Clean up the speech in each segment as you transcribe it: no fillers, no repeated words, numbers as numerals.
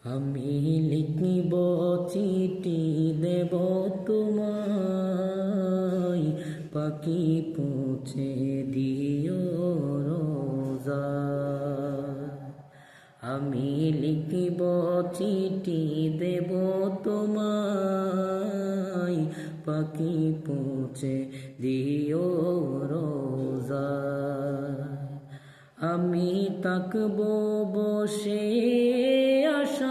আমি লিখিব চিঠি দেব তোমায়, পাখি পৌঁছে দিও রোজা। আমি লিখিব চিঠি দেব তোমায়, পাখি পৌঁছে দিও রোজা। আমি তাকব বসে আশায়,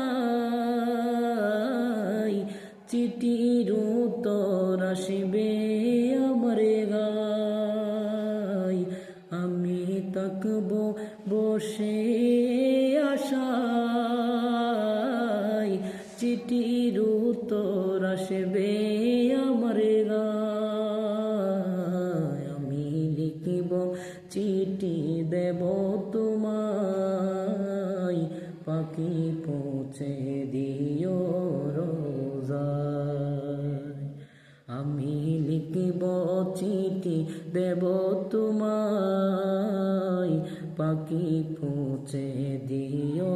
চিঠির উত্তর আসবে আমার গায়। আমি তাকব বসে আশায়, চিঠির উত্তর আসবে আমার গায়। আমি লিখিব চিঠি দেব তোমায়, পাখি পৌঁছে দিও রোজায়। আমি লিখিব চিঠি দেব তোমায়, পাখি পৌঁছে দিও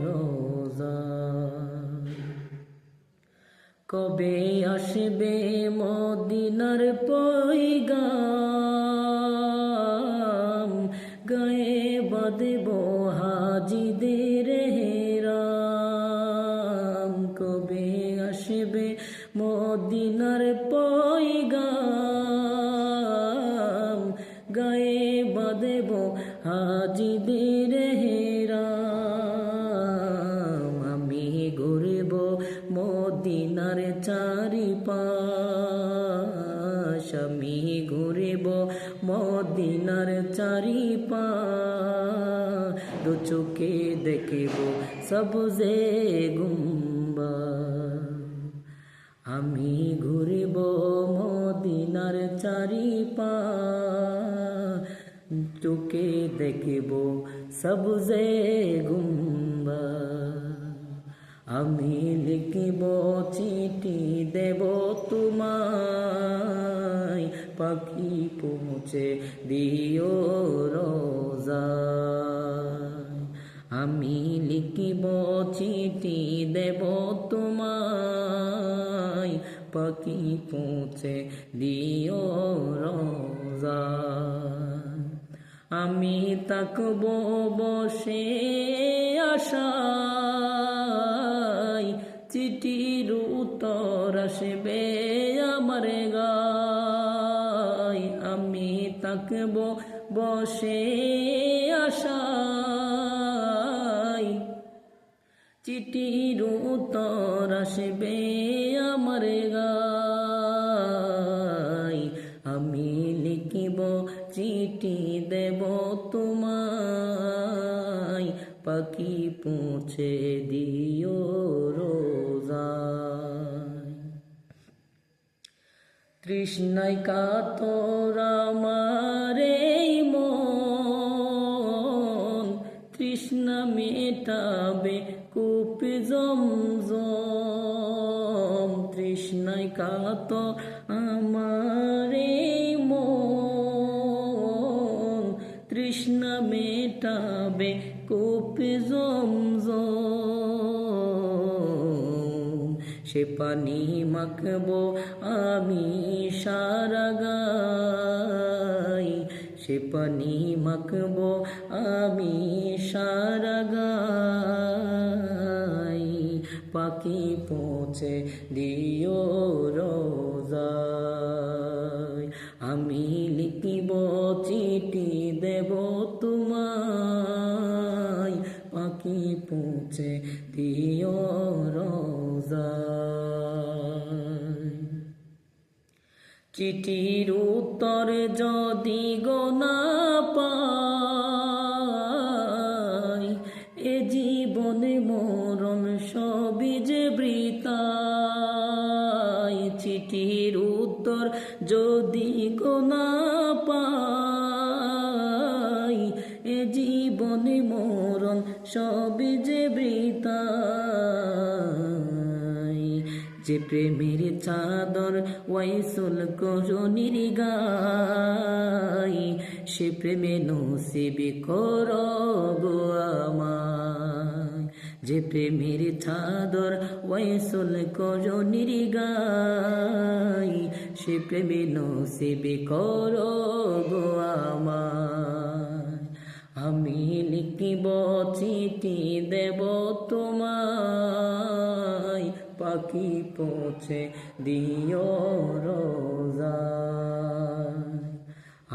রোজায়। কবে আসবে মদিনার পয়গাম, গায়ে বাঁধব হাজিদের হেরাম। কবে আসবে মদিনার পয়গাম, গায়ে বাঁধব হাজিদের হেরাম। আমি ঘুরব মদিনার চারিপাশ, আমি ঘুরব মদিনার চারিপাশ। দু চোখে দেখিব সবুজে গুম্বাদ। আমি ঘুরব মদিনার চারিপাশ, চোখে দেখিব সবুজে গুম্বাদ। আমি লিখিব চিঠি দেব তোমায়, পাখি পৌঁছে দিও রোজায়। আমি লিখিব চিঠি দেব তোমায়, পাখি পৌঁছে দিও রোজায়। আমি তাকব বসে আশায়, চিঠির উত্তর আসবে আমার গায়। আমি তাকব বসে আশায়, চিঠির উত্তর আসবে আমার গায়। আমি লিখিব চিঠি দেব তোমায়, পাখি পৌঁছে দিও রোজায়। তৃষ্ণায় কাতর আমার এই মন, তৃষ্ণা মেটাবে কূপ জমজম। তৃষ্ণায় কাতর আমার এই মন, তৃষ্ণা মেটাবে কূপ জমজম। সে পানি মাখব আমি সারা গায়, সে পানি মাখব আমি সারা গায়। পাখি পৌঁছে দিও রোজায়। আমি লিখিব চিঠি দেব তোমায়, পাখি পৌঁছে দিও রোজায়। চিঠির উত্তর যদি গো না পাই, এ জীবনে মরণ সবই যে বৃথায়। চিঠির উত্তর যদি গো না পাই, এ জীবনে মরণ সবই যে বৃথায়। যে প্রেমের চাদর ওয়াইসুল করণীর গায়, সে প্রেমে নসিব করো গো আমায়। যে প্রেমের চাদর ওয়াইসুল করণীর গাই, সে প্রেমে নসিবে করো গো আমায়। আমি লিখিব চিঠি দেব তোমায়, পাখি পৌঁছে দিও রোজায়।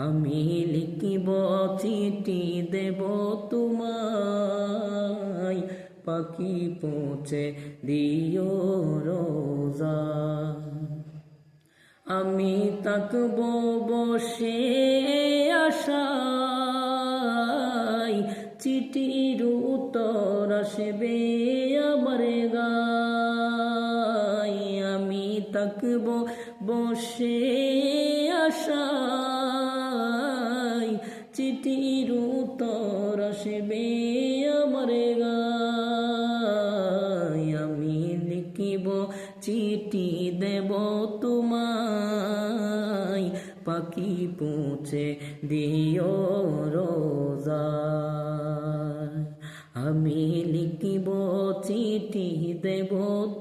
আমি লিখিব চিঠি দেব তোমায়, পাখি পৌঁছে দিও রোজায়। আমি তাকব বসে আশায়, চিঠির উত্তর আসবে আমার গায়। আমি তাকব বসে আশায়, চিঠির উত্তর আসবে আমার গায়। আমি লিখিব চিঠি দেব তোমায়, পাখি পৌঁছে দিও রোজায়। আমি লিখিব চিঠি দেব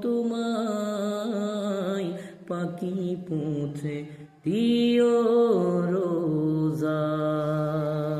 তোমায়, পাখি পৌঁছে দিও রোজায়।